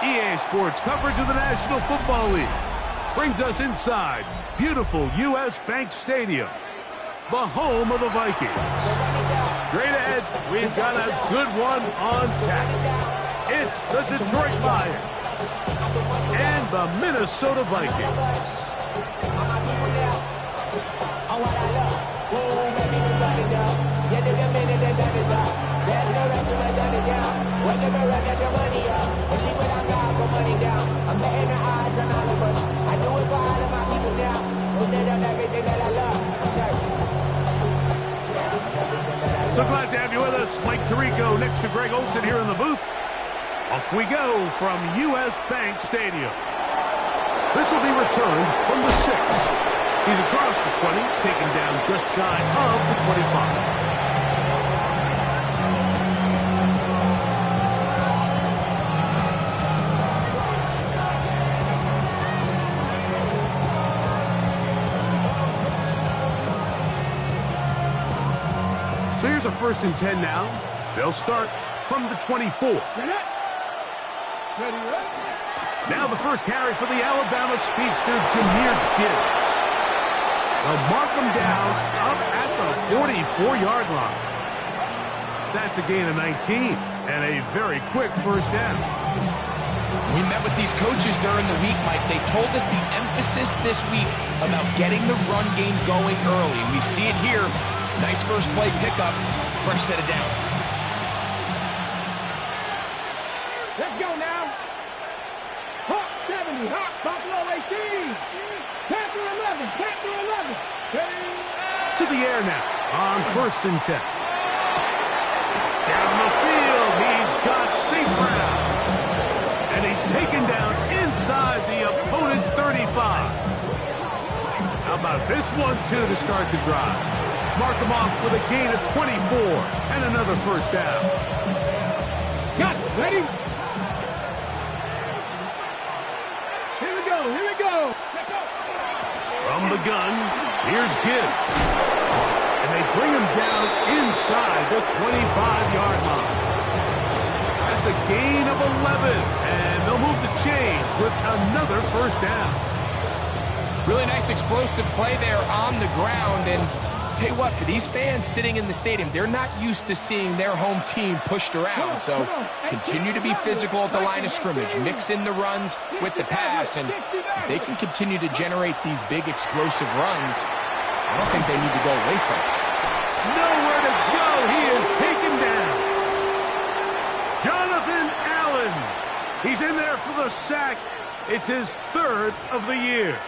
EA Sports coverage of the National Football League brings us inside beautiful U.S. Bank Stadium, the home of the Vikings. Straight ahead, we've got a good one on tap. It's the Detroit Lions and the Minnesota Vikings. There's no rest to my shutting down. Whenever I get your money up, and leave without God for money down. I'm betting the odds on all of us. I do it for all of my people now. Who did on everything that I love. So glad to have you with us. Mike Tirico next to Greg Olsen here in the booth. Off we go from U.S. Bank Stadium. This will be returned from the 6. He's across the 20, taken down just shy of the 25. So here's a 1st and 10 now. They'll start from the 24. Now the first carry for the Alabama speedster, Jahmyr Gibbs. They'll mark him down up at the 44-yard line. That's a gain of 19 and a very quick 1st down. We met with these coaches during the week, Mike. They told us the emphasis this week about getting the run game going early. We see it here. Nice first play pickup, fresh set of downs. Let's go now. Hawk 70, Hawk Buffalo 18. Panther 11, Panther 11. To the air now on 1st and 10. Down the field, he's got St. Brown. And he's taken down inside the opponent's 35. How about this one, too, to start the drive? Mark him off with a gain of 24 and another 1st down. Got it. Ready? Here we go. Here we go. From the gun, here's Gibbs. And they bring him down inside the 25-yard line. That's a gain of 11. And they'll move the chains with another 1st down. Really nice explosive play there on the ground. And tell you what, for these fans sitting in the stadium, they're not used to seeing their home team pushed around. So continue to be physical at the line of scrimmage. Mix in the runs with the pass. And if they can continue to generate these big explosive runs, I don't think they need to go away from it. Nowhere to go. He is taken down. Jonathan Allen. He's in there for the sack. It's his 3rd of the year.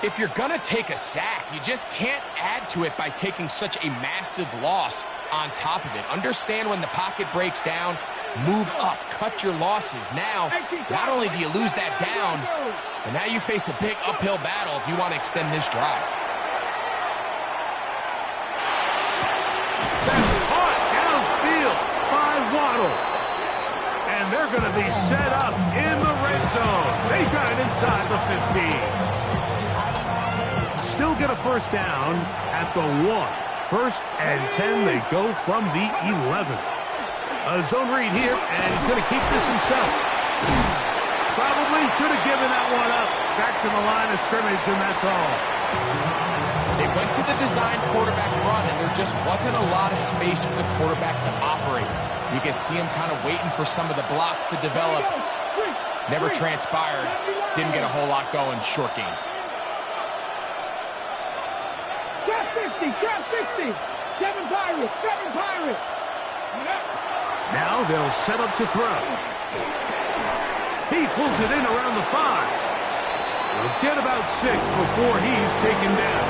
If you're going to take a sack, you just can't add to it by taking such a massive loss on top of it. Understand when the pocket breaks down, move up, cut your losses. Now, not only do you lose that down, but now you face a big uphill battle if you want to extend this drive. That's caught downfield by Waddle. And they're going to be set up in the red zone. They got it inside the 15. Still get a 1st down at the 1. 1st and 10, they go from the 11. A zone read here, and he's going to keep this himself. Probably should have given that one up. Back to the line of scrimmage, and that's all. They went to the design quarterback run, and there just wasn't a lot of space for the quarterback to operate. You can see him kind of waiting for some of the blocks to develop. Never transpired. Didn't get a whole lot going. Short game. Drop 60, drop 60. 7 Pirates, 7 Pirates. Now they'll set up to throw. He pulls it in around the 5. He'll get about 6 before he's taken down.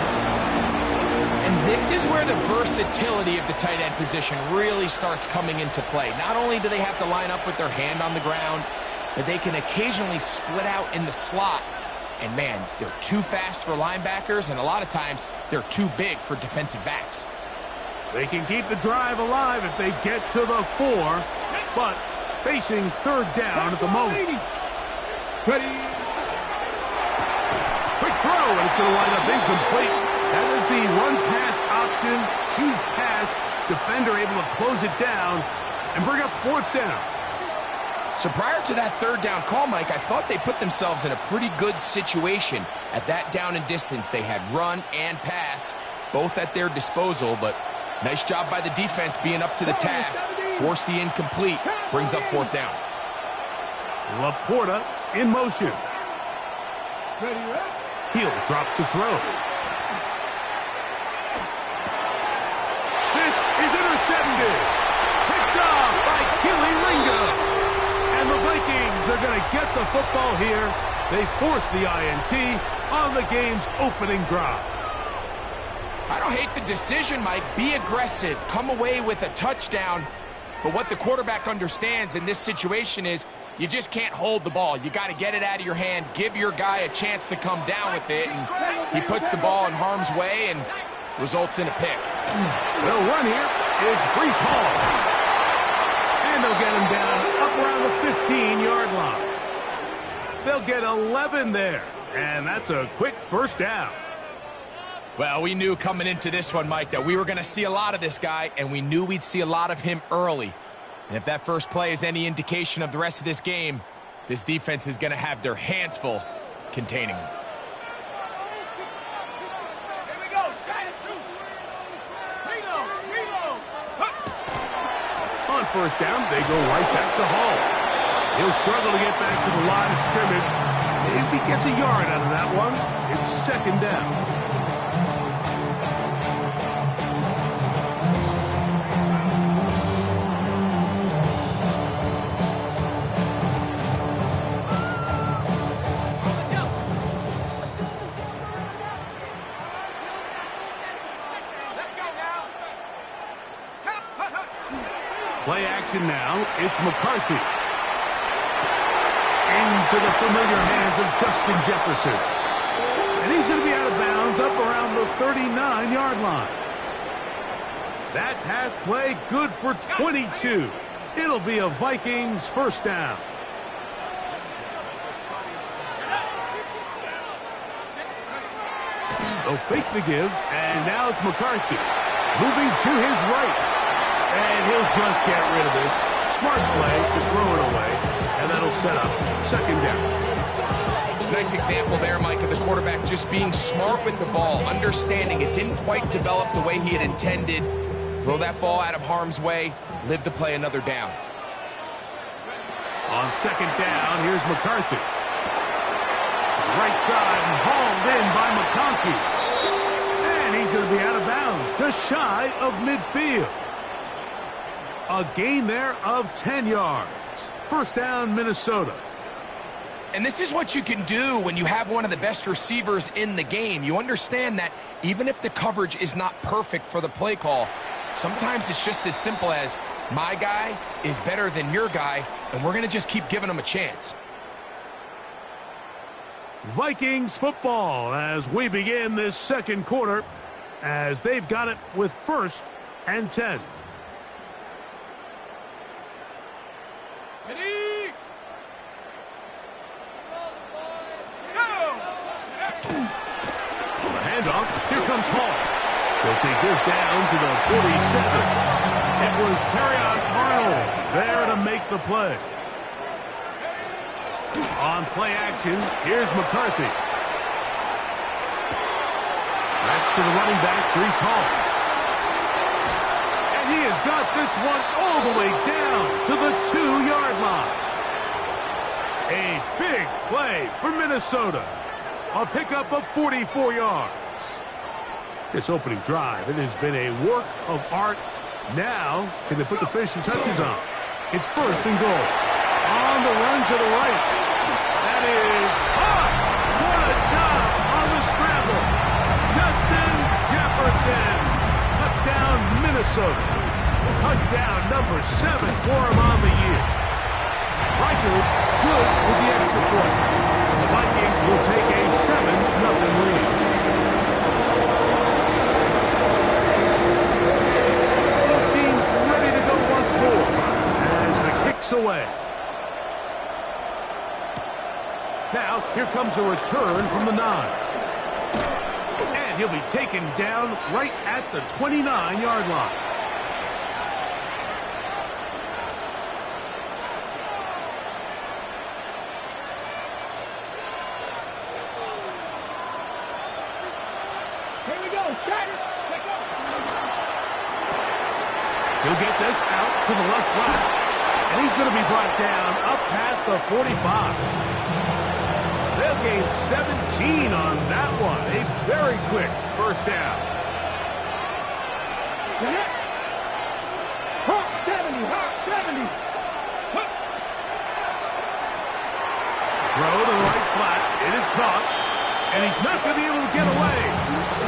And this is where the versatility of the tight end position really starts coming into play. Not only do they have to line up with their hand on the ground, but they can occasionally split out in the slot. And man, they're too fast for linebackers, and a lot of times they're too big for defensive backs. They can keep the drive alive if they get to the 4, but facing 3rd down at the moment. Ready. Quick throw, and it's going to wind up incomplete. That is the run-pass option. Choose pass. Defender able to close it down and bring up 4th down. So prior to that third down call, Mike, I thought they put themselves in a pretty good situation at that down and distance. They had run and pass, both at their disposal, but nice job by the defense being up to the task. Force the incomplete, brings up fourth down. Laporta in motion. He'll drop to throw. This is intercepted. Picked off by Keely Ringo. And the Vikings are going to get the football here. They force the INT on the game's opening drive. I don't hate the decision, Mike. Be aggressive. Come away with a touchdown. But what the quarterback understands in this situation is you just can't hold the ball. You got to get it out of your hand, give your guy a chance to come down with it, and he puts the ball in harm's way and results in a pick. They'll run here. It's Breece Hall. And they'll get him down up around the 15-yard line. They'll get 11 there, and that's a quick first down. Well, we knew coming into this one, Mike, that we were going to see a lot of this guy, and we knew we'd see a lot of him early. And if that first play is any indication of the rest of this game, this defense is going to have their hands full containing him. On first down, they go right back to Hall. He'll struggle to get back to the line of scrimmage. Maybe gets a yard out of that one. It's second down. Play action now. It's McCarthy. Into the familiar hands of Justin Jefferson. And he's going to be out of bounds up around the 39-yard line. That pass play good for 22. It'll be a Vikings first down. They'll fake the give, and now it's McCarthy. Moving to his right. And he'll just get rid of this. Smart play to throw it away. And that'll set up second down. Nice example there, Mike, of the quarterback just being smart with the ball, understanding it didn't quite develop the way he had intended. Throw that ball out of harm's way, live to play another down. On second down, here's McCarthy. Right side and hauled in by McConkey. And he's going to be out of bounds, just shy of midfield. A gain there of 10 yards. First down, Minnesota. And this is what you can do when you have one of the best receivers in the game. You understand that even if the coverage is not perfect for the play call, sometimes it's just as simple as my guy is better than your guy, and we're going to just keep giving him a chance. Vikings football as we begin this second quarter, as they've got it with first and 10. Handoff. Here comes Hall. He'll take this down to the 47. It was Terrion Arnold there to make the play. On play action, here's McCarthy. That's to the running back, Breece Hall. And he has got this one all the way down to the 2-yard line. A big play for Minnesota. A pickup of 44 yards. This opening drive, it has been a work of art. Now, can they put the finishing touches on? It's first and goal. On the run to the right. That is hot. What a job on the scramble. Justin Jefferson. Touchdown, Minnesota. Touchdown number 7 for him on the year. Riker good with the extra point. The Vikings will take a 7-0 lead. The team's ready to go once more as the kick's away. Now, here comes a return from the 9. And he'll be taken down right at the 29-yard line. Here we go. Got it. Let's go. He'll get this out to the left flat. And he's going to be brought down up past the 45. They'll gain 17 on that one. A very quick first down. Get it. Hot 70. Hot 70. Hot. Throw to the right flat. It is caught. And he's not going to be able to get away.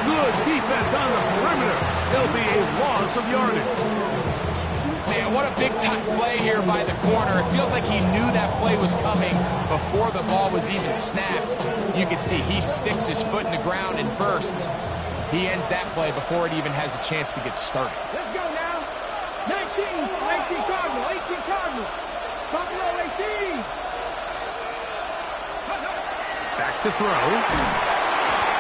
Good defense on the perimeter. There'll be a loss of yardage. Man, what a big-time play here by the corner. It feels like he knew that play was coming before the ball was even snapped. You can see he sticks his foot in the ground and bursts. He ends that play before it even has a chance to get started. Let's go now. 19 Cardinal. 18 Cardinal. Cardinal 18. Back to throw.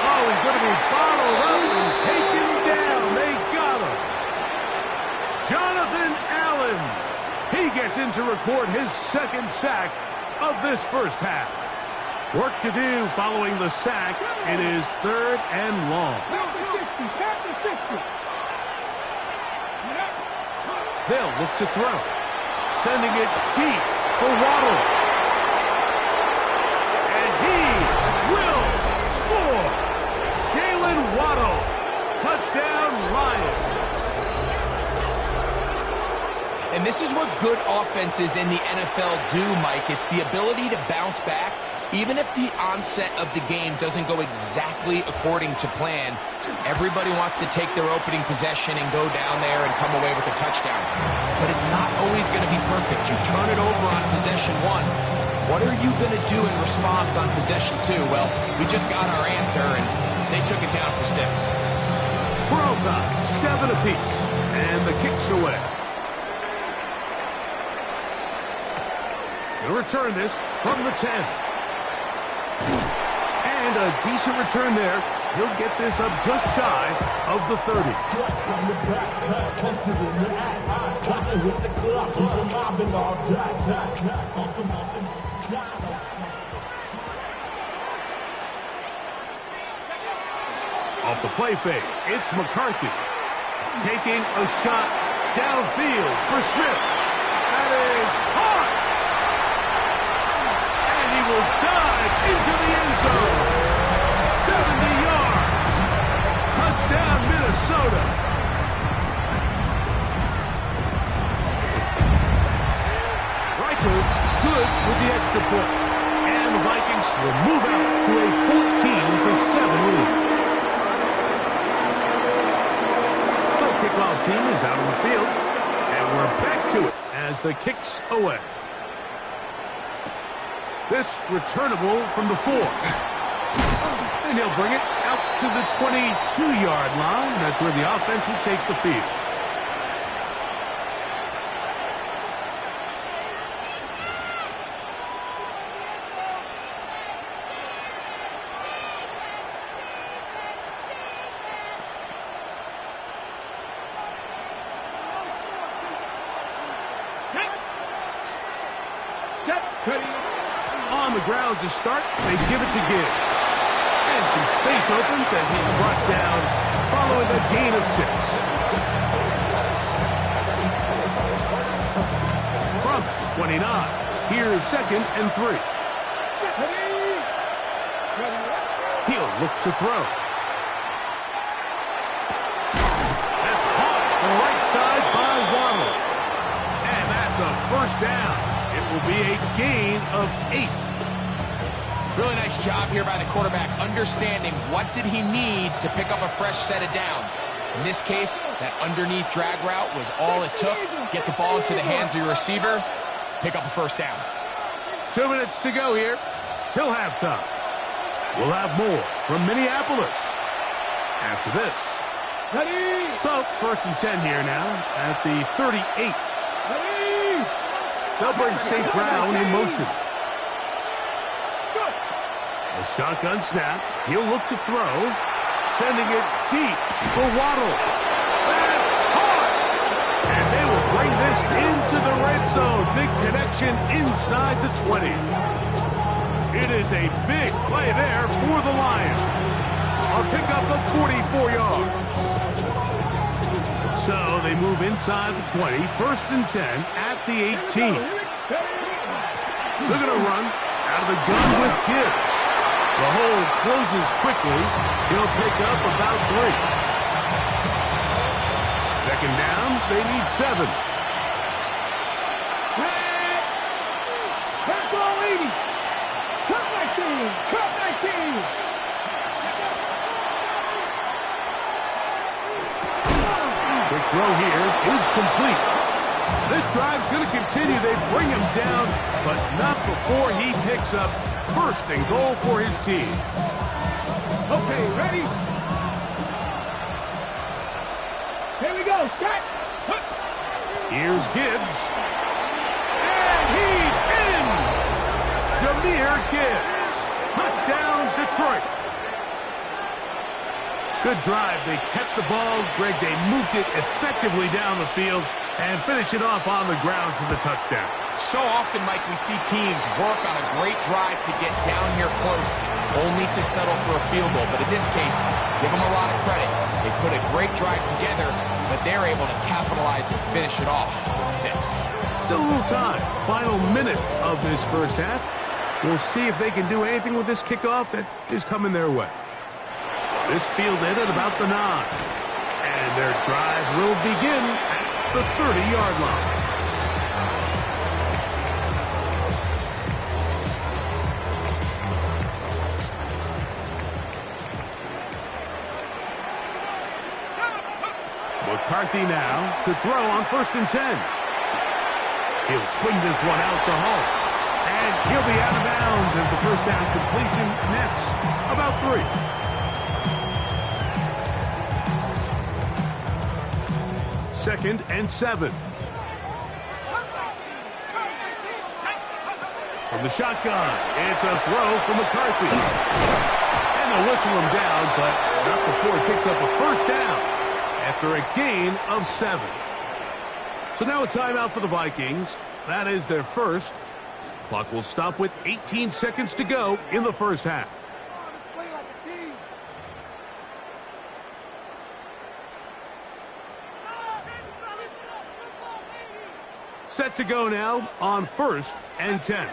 Oh, he's going to be bottled up and taken down. They got him. Jonathan Allen. He gets in to record his second sack of this first half. Work to do following the sack. It is 3rd and long. Captain 60. They'll look to throw. Sending it deep for Waddle. And he will score. Jalen Waddle. Touchdown Lions. And this is what good offenses in the NFL do, Mike. It's the ability to bounce back, even if the onset of the game doesn't go exactly according to plan. Everybody wants to take their opening possession and go down there and come away with a touchdown. But it's not always going to be perfect. You turn it over on possession 1. What are you going to do in response on possession 2? Well, we just got our answer, and they took it down for 6. We're all tied, 7 apiece, and the kick's away. He'll return this from the 10. And a decent return there. He'll get this up just shy of the 30. Off the play fake, it's McCarthy. Taking a shot downfield for Smith. That is hard. Will dive into the end zone. 70 yards. Touchdown, Minnesota. Riker good with the extra point. And the Vikings will move out to a 14-7 lead. The kickoff team is out on the field. And we're back to it as the kick's away. This returnable from the 4. And he'll bring it out to the 22-yard line. That's where the offense will take the field. On the ground to start, they give it to Gibbs. And some space opens as he's brought down following a gain of 6. From 29, here's 2nd and 3. He'll look to throw. That's caught on the right side by Waddle. And that's a first down. It will be a gain of 8. Really nice job here by the quarterback, understanding what did he need to pick up a fresh set of downs. In this case, that underneath drag route was all it took. Get the ball into the hands of your receiver, pick up a first down. 2 minutes to go here till halftime. We'll have more from Minneapolis after this. So, 1st and 10 here now at the 38. They'll bring St. Brown in motion. A shotgun snap. He'll look to throw. Sending it deep for Waddle. That's caught! And they will bring this into the red zone. Big connection inside the 20. It is a big play there for the Lions. a pickup of 44 yards. So they move inside the 20, 1st and 10 at the 18. They're going to run out of the gun with Gibbs. The hole closes quickly. He'll pick up about 3. 2nd down, they need 7. Cut ball 80. Cut 19. Cut 19. Quick throw here is complete. This drive's going to continue. They bring him down, but not before he picks up 1st and goal for his team. Okay, ready? Here we go. Start. Here's Gibbs. And he's in! Jahmyr Gibbs. Touchdown, Detroit. Good drive. They kept the ball. Greg, they moved it effectively down the field and finish it off on the ground for the touchdown. So often, Mike, we see teams work on a great drive to get down here close, only to settle for a field goal. But in this case, give them a lot of credit. They put a great drive together, but they're able to capitalize and finish it off with 6. Still a little time. Final minute of this first half. We'll see if they can do anything with this kickoff that is coming their way. This fielded at about the 9. And their drive will begin at the 30-yard line. McCarthy now to throw on 1st and 10. He'll swing this one out to Hall. And he'll be out of bounds as the 1st down completion nets about 3. 2nd and 7. From the shotgun, it's a throw from McCarthy. And they'll whistle him down, but not before he picks up a 1st down after a gain of 7. So now a timeout for the Vikings. That is their 1st. Clock will stop with 18 seconds to go in the first half. Set to go now on 1st and 10.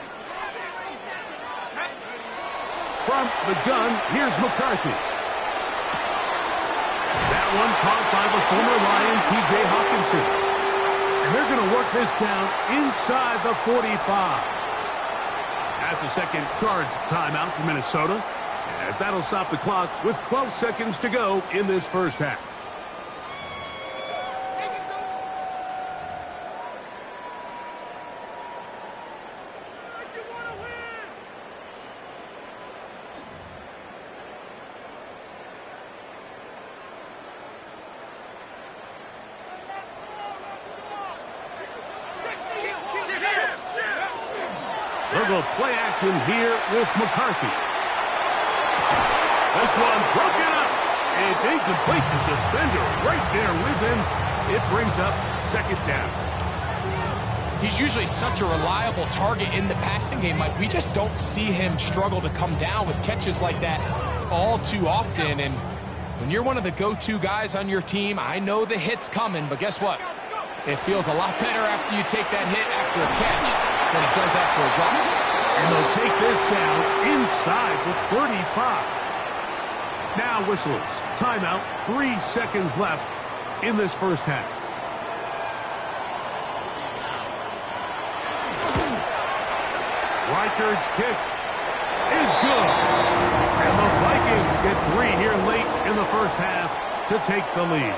From the gun, here's McCarthy. That one caught by the former Lion, T.J. Hawkinson. And they're going to work this down inside the 45. That's a second charge timeout for Minnesota, as that'll stop the clock with 12 seconds to go in this first half. They'll go play action here with McCarthy. This one broken up. It's incomplete. The defender right there with him. It brings up 2nd down. He's usually such a reliable target in the passing game, Mike. We just don't see him struggle to come down with catches like that all too often. And when you're one of the go-to guys on your team, I know the hit's coming, but guess what? It feels a lot better after you take that hit after a catch than it does after a drop. And they'll take this down inside the 35. Now whistles. Timeout. 3 seconds left in this first half. Reichard's kick is good. And the Vikings get 3 here late in the first half to take the lead.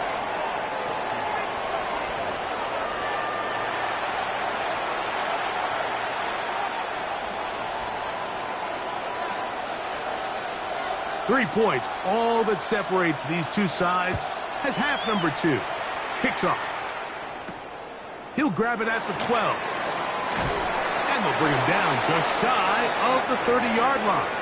Three points, all that separates these two sides, as half number 2 kicks off. He'll grab it at the 12. And they'll bring him down just shy of the 30-yard line.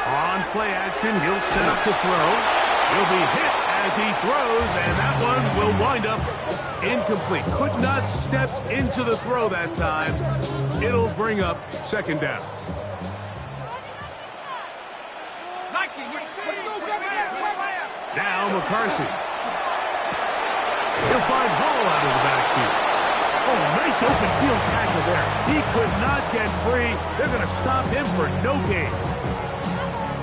On play action, he'll set up to throw. He'll be hit as he throws, and that one will wind up incomplete. Could not step into the throw that time. It'll bring up second down. Now McCarthy. He'll find Hall out of the backfield. Oh, nice open field tackle there. He could not get free. They're going to stop him for no gain.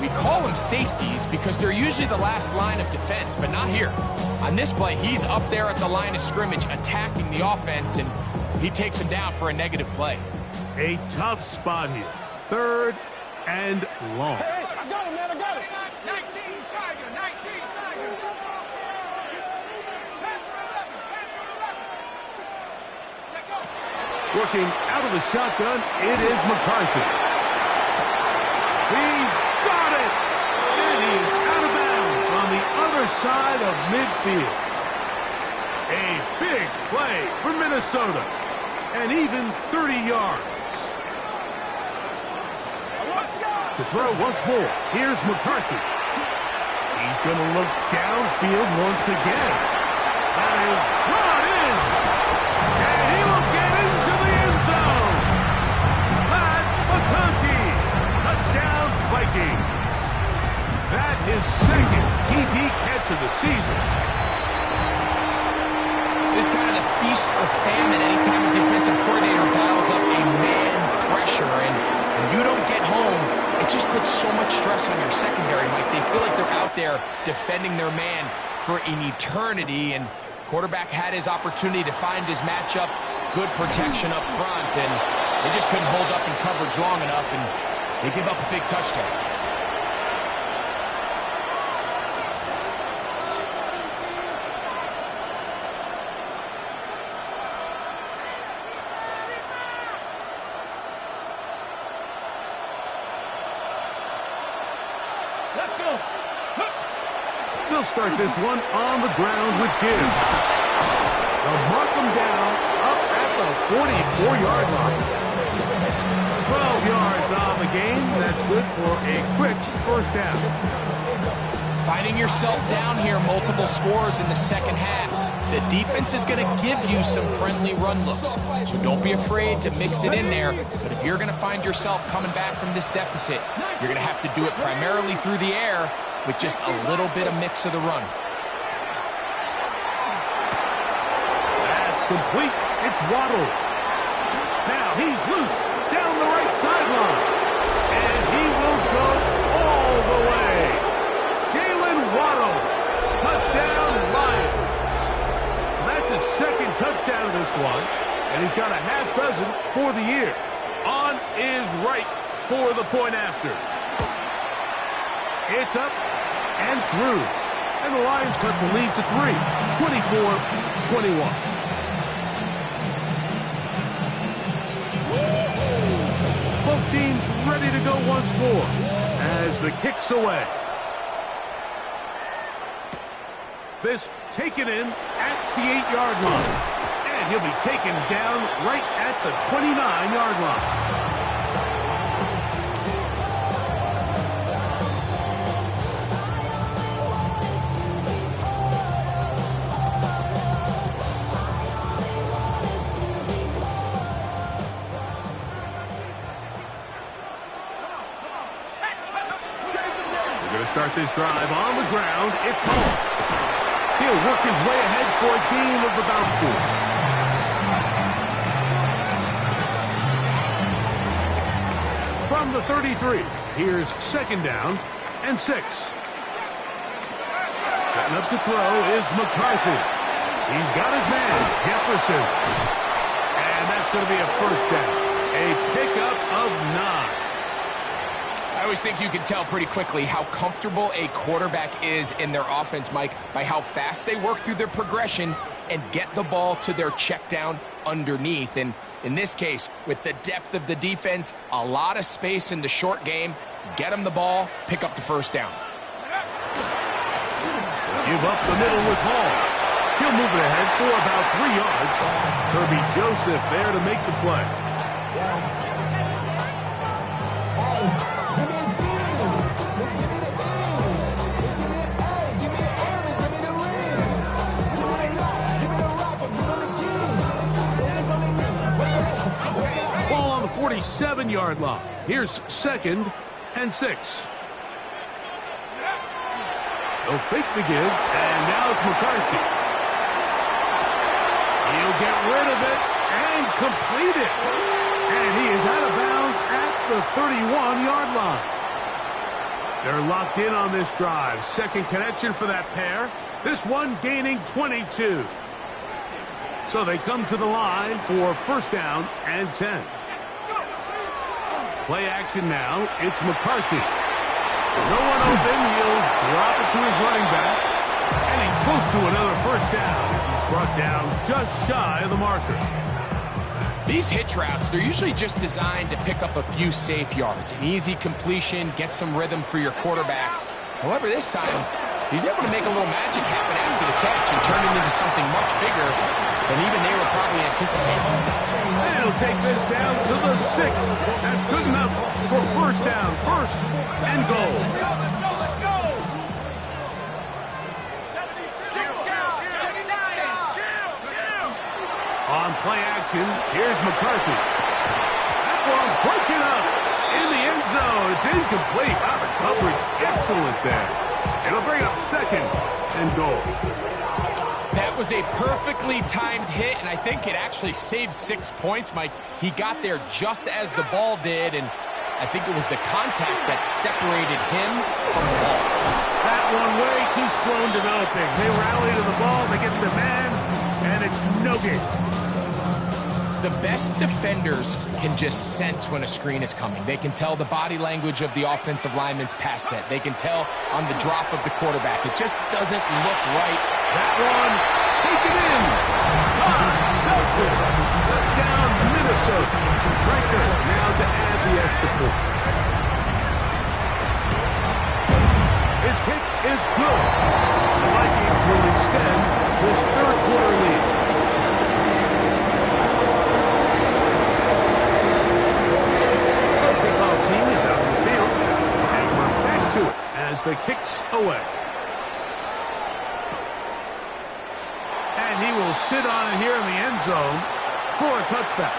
We call them safeties because they're usually the last line of defense, but not here. On this play, he's up there at the line of scrimmage attacking the offense, and he takes him down for a negative play. A tough spot here. 3rd and long. Hey, I got him, man. I got him. 19 Tiger, 19 Tiger. Working out of the shotgun, it is McCarthy. He's got it! And he is out of bounds on the other side of midfield. A big play for Minnesota. And even 30 yards. To throw once more, here's McCarthy. He's going to look downfield once again. That is brought in. And he will get into the end zone. Matt McConkey. Touchdown, Vikings. That his second TD catch of the season. This kind of the feast or famine anytime a defensive coordinator dials up a man pressure, and you don't get home, it just puts so much stress on your secondary, Mike. They feel like they're out there defending their man for an eternity, and quarterback had his opportunity to find his matchup, good protection up front, and they just couldn't hold up in coverage long enough, and they give up a big touchdown. Let's go. They'll start this one on the ground with Gibbs. They'll mark him down up at the 44-yard line. 12 yards on the game. That's good for a quick first down. Finding yourself down here, multiple scores in the second half. The defense is going to give you some friendly run looks, so don't be afraid to mix it in there. But if you're going to find yourself coming back from this deficit, you're going to have to do it primarily through the air with just a little bit of mix of the run. That's complete. It's Waddle. Now he's loose down the right sideline. And he will go all the way. Jalen Waddle. Touchdown, Lions. That's his second touchdown of this one. And he's got a half dozen for the year. On is right for the point after. It's up and through. And the Lions cut the lead to 3. 24-21. Both teams ready to go once more as the kick's away. This taken in at the 8-yard line. And he'll be taken down right at the 29-yard line. Start this drive on the ground. It's Hall. He'll work his way ahead for a gain of about 4. From the 33, here's second down and 6. Setting up to throw is McCarthy. He's got his man, Jefferson. And that's going to be a first down. A pickup of 9. I always think you can tell pretty quickly how comfortable a quarterback is in their offense, Mike, by how fast they work through their progression and get the ball to their check down underneath. And in this case, with the depth of the defense, a lot of space in the short game, get them the ball, pick up the first down. Give up the middle with Hall. He'll move it ahead for about 3 yards. Kirby Joseph there to make the play. 7-yard line. Here's 2nd and 6. They'll fake the give, and now it's McCarthy. He'll get rid of it and complete it. And he is out of bounds at the 31-yard line. They're locked in on this drive. Second connection for that pair. This one gaining 22. So they come to the line for 1st down and 10. Play action now. It's McCarthy. No one open. He'll drop it to his running back. And he's close to another 1st down as he's brought down just shy of the marker. These hitch routes, they're usually just designed to pick up a few safe yards. An easy completion, get some rhythm for your quarterback. However, this time, he's able to make a little magic happen after the catch and turn it into something much bigger than even they were probably anticipating. They'll take this down to the 6. That's good enough for 1st down. 1st and goal. Let's go. On play action, here's McCarthy. That one broken up in the end zone. It's incomplete. Wow, the coverage excellent there. It'll bring up 2nd and goal. That was a perfectly timed hit, and I think it actually saved 6 points, Mike. He got there just as the ball did, and I think it was the contact that separated him from the ball. That one way too slow in developing. They rally to the ball, they get the man, and it's no good. The best defenders can just sense when a screen is coming. They can tell the body language of the offensive lineman's pass set. They can tell on the drop of the quarterback. It just doesn't look right. That one, taken in. Touchdown, Minnesota. Riker now to add the extra point. His kick is good. The Vikings will extend this 3rd quarter lead. Team is out in the field, and we're back to it as the kick's away. And he will sit on it here in the end zone for a touchback.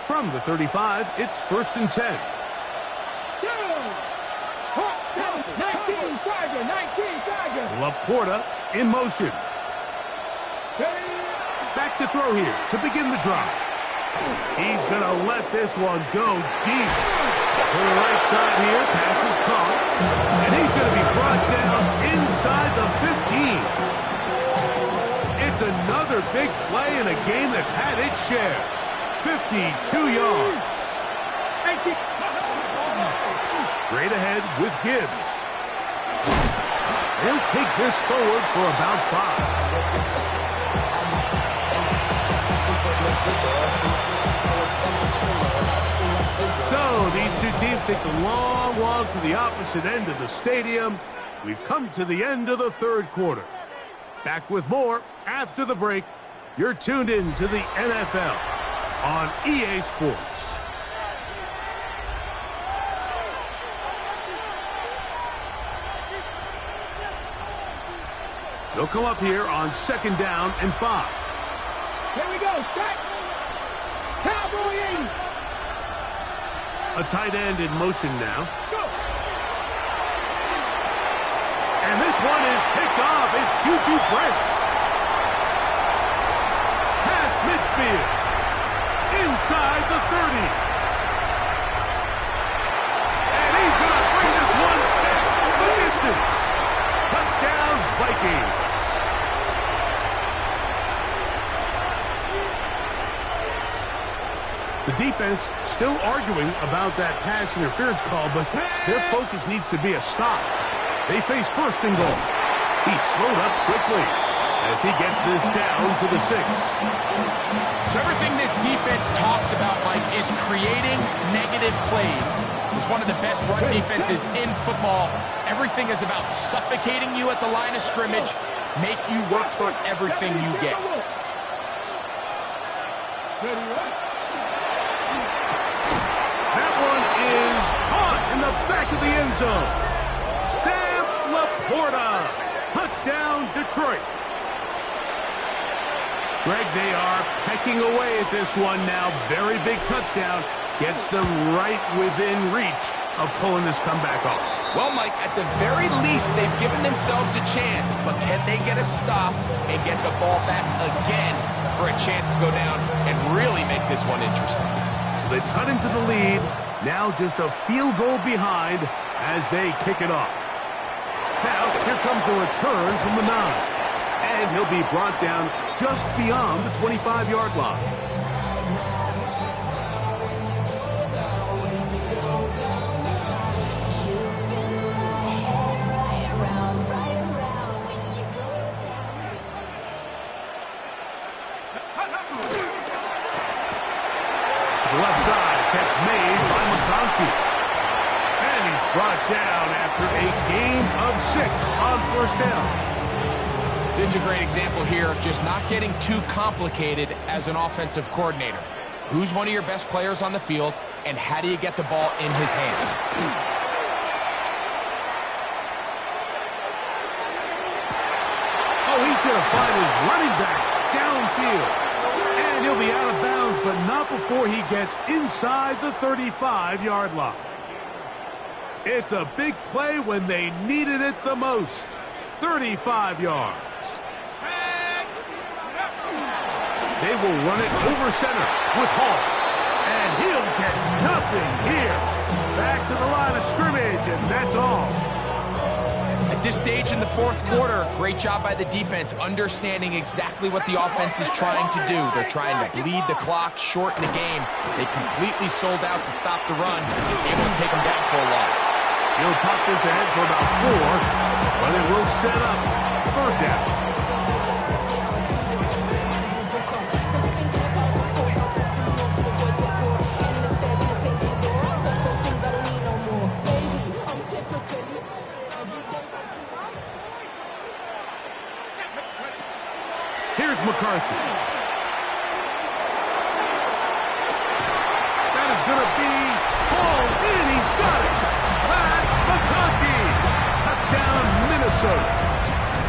From the 35, it's 1st and 10. 19 Tiger. Laporta in motion. Back to throw here to begin the drive. He's going to let this one go deep. To the right side here, pass is caught. And he's going to be brought down inside the 15. It's another big play in a game that's had its share. 52 yards. Straight ahead with Gibbs. He'll take this forward for about 5. So these two teams take the long walk to the opposite end of the stadium. We've come to the end of the 3rd quarter. Back with more after the break. You're tuned in to the NFL on EA Sports. They'll come up here on 2nd down and 5. Here we go. Set. Cowboy 80. A tight end in motion now. Go. And this one is picked off. It's Juju Brents. Past midfield. Inside the 30. And he's going to bring this one back the distance. Touchdown, Vikings. The defense still arguing about that pass interference call, but their focus needs to be a stop. They face 1st and goal. He slowed up quickly as he gets this down to the 6. So everything this defense talks about, Mike, is creating negative plays. It's one of the best run defenses in football. Everything is about suffocating you at the line of scrimmage, make you work for everything you get. That one is back of the end zone. Sam Laporta. Touchdown, Detroit. Greg, they are pecking away at this one now. Very big touchdown. Gets them right within reach of pulling this comeback off. Well, Mike, at the very least, they've given themselves a chance, but can they get a stop and get the ball back again for a chance to go down and really make this one interesting? So they've cut into the lead. Now just a field goal behind as they kick it off. Now, here comes a return from the 9. And he'll be brought down just beyond the 25-yard line. Left side, catch made by McConkey. And he's brought down after a gain of 6 on first down. This is a great example here of just not getting too complicated as an offensive coordinator. Who's one of your best players on the field, and how do you get the ball in his hands? Oh, he's going to find his running back downfield. And he'll be out of bounds, but not before he gets inside the 35-yard line. It's a big play when they needed it the most. 35 yards. They will run it over center with Hall. And he'll get nothing here. Back to the line of scrimmage, and that's all. At this stage in the fourth quarter, great job by the defense understanding exactly what the offense is trying to do. They're trying to bleed the clock, shorten the game. They completely sold out to stop the run, able to take them down for a loss. He'll pop this ahead for about 4, but it will set up third down. Here's McCarthy. That is going to be hauled in. He's got it. Matt McCarthy. Touchdown, Minnesota.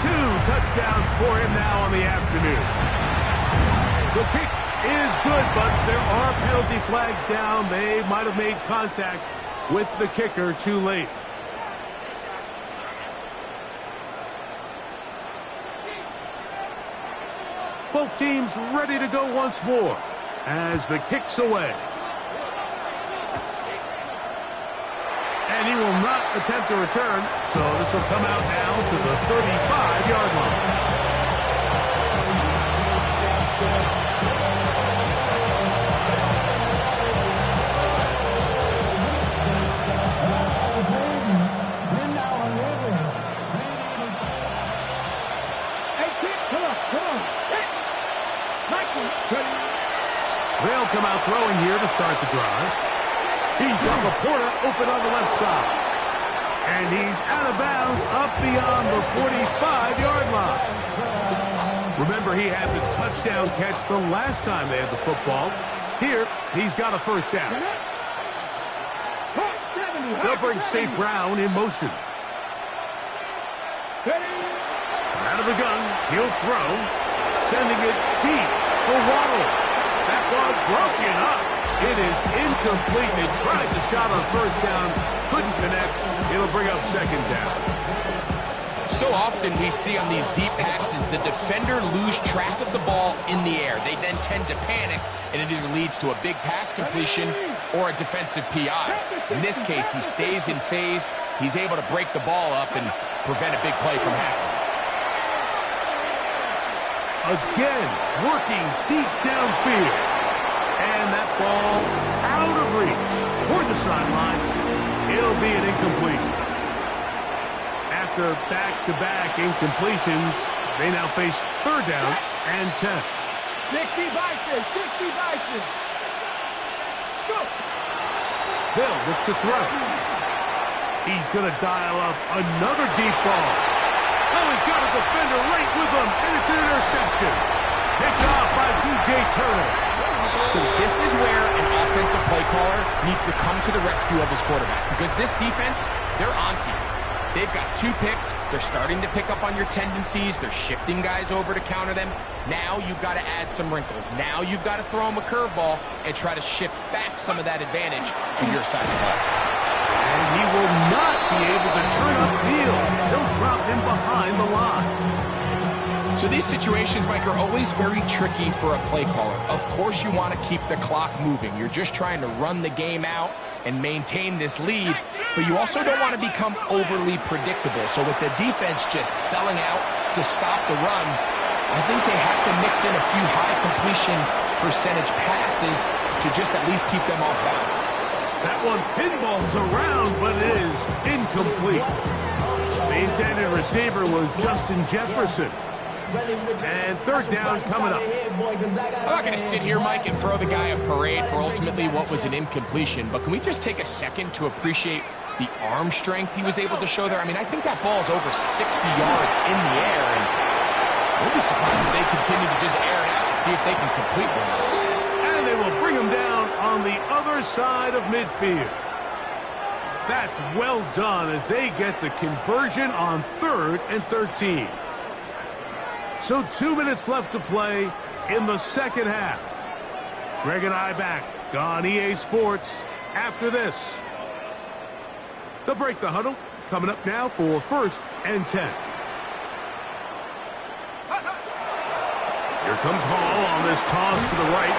2 touchdowns for him now on the afternoon. The kick is good, but there are penalty flags down. They might have made contact with the kicker too late. Both teams ready to go once more as the kick's away. And he will not attempt a return, so this will come out now to the 35-yard line. They'll come out throwing here to start the drive. He's got Laporta open on the left side. And he's out of bounds up beyond the 45-yard line. Remember, he had the touchdown catch the last time they had the football. Here, he's got a first down. They'll bring St. Brown in motion. Out of the gun, he'll throw, sending it deep for Waddle. That ball broken up. It is incomplete. They tried the shot on first down, couldn't connect. It'll bring up second down. So often we see on these deep passes the defender lose track of the ball in the air. They then tend to panic, and it either leads to a big pass completion or a defensive PI. In this case, he stays in phase. He's able to break the ball up and prevent a big play from happening. Again, working deep downfield. And that ball out of reach toward the sideline. It'll be an incompletion. After back-to-back incompletions, they now face third down and 10. 60 Vices, 60 Vices. Go. They'll look to throw. He's going to dial up another deep ball. Oh, he's got a defender right with him, and it's an interception. Picked off by DJ Turner. So this is where an offensive play caller needs to come to the rescue of his quarterback, because this defense, they're onto you. They've got 2 picks. They're starting to pick up on your tendencies. They're shifting guys over to counter them. Now you've got to add some wrinkles. Now you've got to throw them a curveball and try to shift back some of that advantage to your side of the ball. And he will not be able to turn upfield. He'll drop him behind the line. So these situations, Mike, are always very tricky for a play caller. Of course you want to keep the clock moving. You're just trying to run the game out and maintain this lead, but you also don't want to become overly predictable. So with the defense just selling out to stop the run, I think they have to mix in a few high completion percentage passes to just at least keep them off balance. That one pinballs around, but it is incomplete. The intended receiver was Justin Jefferson. And third down coming up. I'm not going to sit here, Mike, and throw the guy a parade for ultimately what was an incompletion, but can we just take a second to appreciate the arm strength he was able to show there? I mean, I think that ball is over 60 yards in the air, and we'll be surprised if they continue to just air it out and see if they can complete one of those. And they will bring him down on the other side of midfield. That's well done as they get the conversion on 3rd and 13. So 2 minutes left to play in the second half. Greg and I back on EA Sports after this. They'll break the huddle. Coming up now for 1st and 10. Here comes Hall on this toss to the right.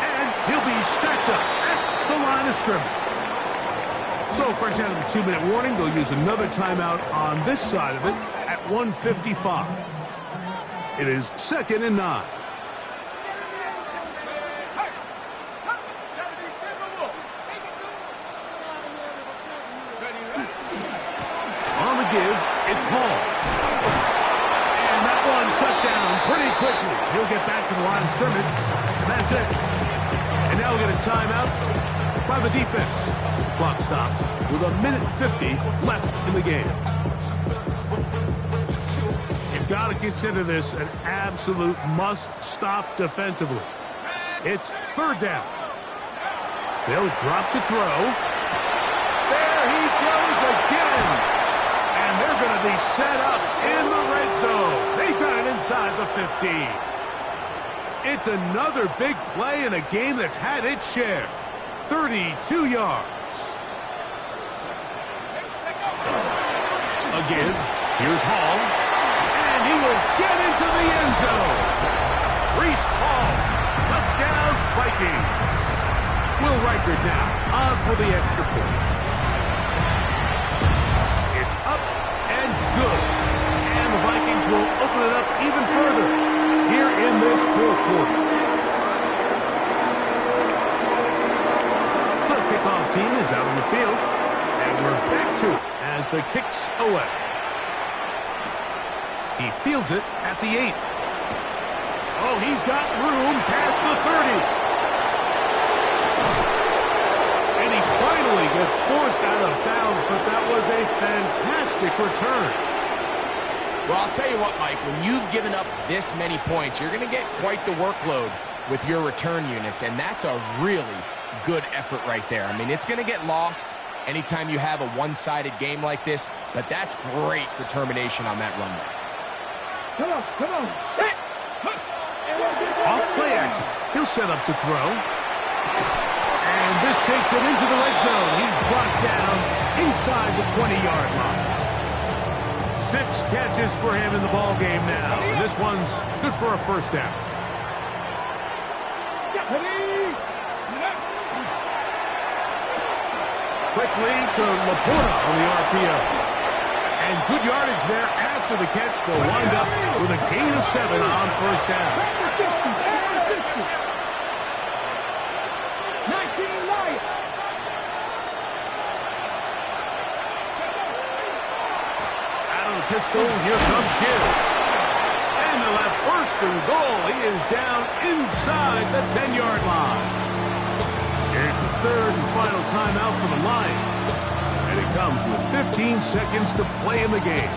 And he'll be stacked up at the line of scrimmage. So fresh out of the 2-minute warning, they'll use another timeout on this side of it at 1:55. It is 2nd and 9. On the give, it's Hall. And that one shut down pretty quickly. He'll get back to the line of scrimmage, and that's it. And now we'll get a timeout by the defense. So the clock stops with 1:50 left in the game. Got to consider this an absolute must-stop defensively. It's 3rd down. They'll drop to throw. There he goes again. And they're going to be set up in the red zone. They got it inside the 15. It's another big play in a game that's had its share. 32 yards. Again, here's Hall. He will get into the end zone. Reese Hall, touchdown Vikings. Will Reichert now on for the extra point. It's up and good. And the Vikings will open it up even further here in this 4th quarter. The kickoff team is out on the field. And we're back to it as the kick's away. He fields it at the 8. Oh, he's got room past the 30. And he finally gets forced out of bounds, but that was a fantastic return. Well, I'll tell you what, Mike, when you've given up this many points, you're going to get quite the workload with your return units, and that's a really good effort right there. I mean, it's going to get lost anytime you have a one-sided game like this, but that's great determination on that run back. Come on, come on. Off play action. He'll set up to throw. And this takes him into the red zone. He's brought down inside the 20-yard line. 6 catches for him in the ball game now. And this one's good for a 1st down. Quickly to Laporta on the RPO. And good yardage there after the catch. They'll wind up with a gain of 7 on 1st down. 19 Lions. Out of the pistol, here comes Gibbs. And they'll have 1st and goal. He is down inside the 10-yard line. Here's the 3rd and final timeout for the Lions. And it comes with 15 seconds to play in the game.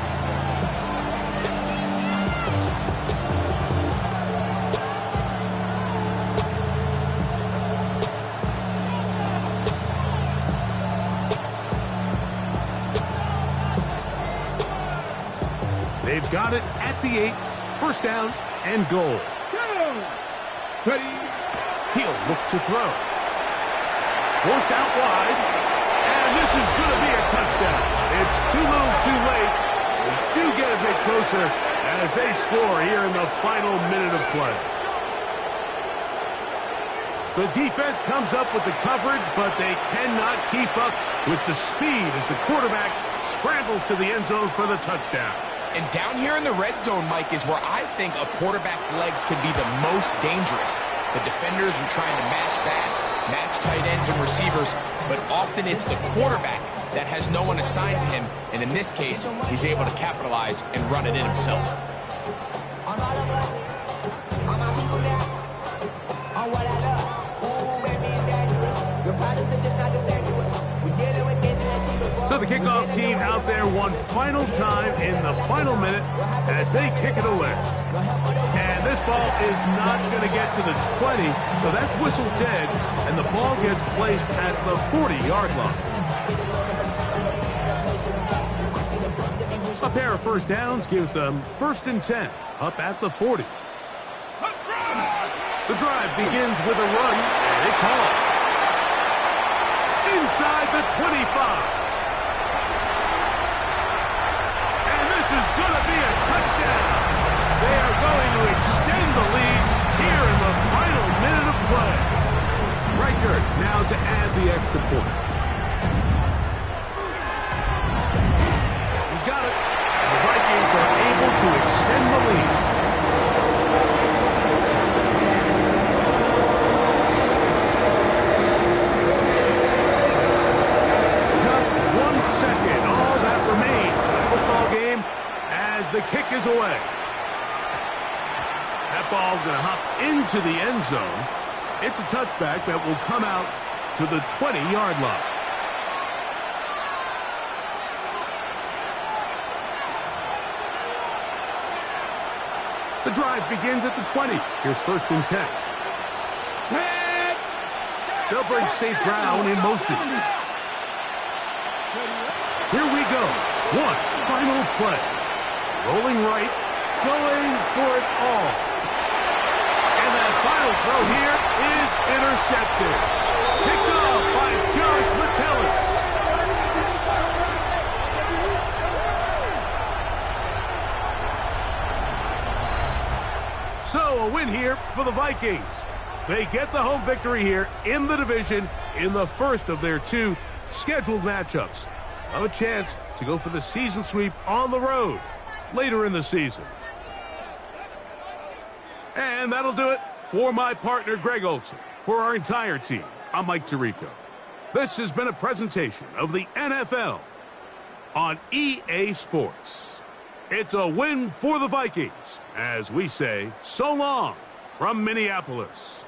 They've got it at the 8. First down and goal. Ready. He'll look to throw. Forced out wide. And this is going to be a touchdown. It's too little too late. They do get a bit closer as they score here in the final minute of play. The defense comes up with the coverage, but they cannot keep up with the speed as the quarterback scrambles to the end zone for the touchdown. And down here in the red zone, Mike, is where I think a quarterback's legs could be the most dangerous. The defenders are trying to match backs, match tight ends and receivers, but often it's the quarterback that has no one assigned to him, and in this case, he's able to capitalize and run it in himself. On all of us, on my people now, on what I love. Ooh, baby, it's dangerous. Your problems are just not the same to us. We're dealing with this before. So the kickoff team out there one final time in the final minute as they kick it away. And this ball is not going to get to the 20, so that's whistled dead, and the ball gets placed at the 40-yard line. A pair of first downs gives them 1st and 10, up at the 40. The drive begins with a run, and it's home. Inside the 25. And this is going to be a touchdown. They are going to extend the lead here in the final minute of play. Reichert now to add the extra point. He's got it. And the Vikings are able to extend the lead. Just 1 second. All that remains in the football game as the kick is away. That ball going to hop into the end zone. It's a touchback that will come out to the 20-yard line. The drive begins at the 20. Here's 1st and 10. They'll bring St. Brown in motion. Here we go. One final play. Rolling right, going for it all. And that final throw here is intercepted. Picked off by Josh Metellus. So a win here for the Vikings. They get the home victory here in the division in the first of their 2 scheduled matchups. Have a chance to go for the season sweep on the road later in the season. And that'll do it for my partner, Greg Olson. For our entire team, I'm Mike Tirico. This has been a presentation of the NFL on EA Sports. It's a win for the Vikings, as we say so long from Minneapolis.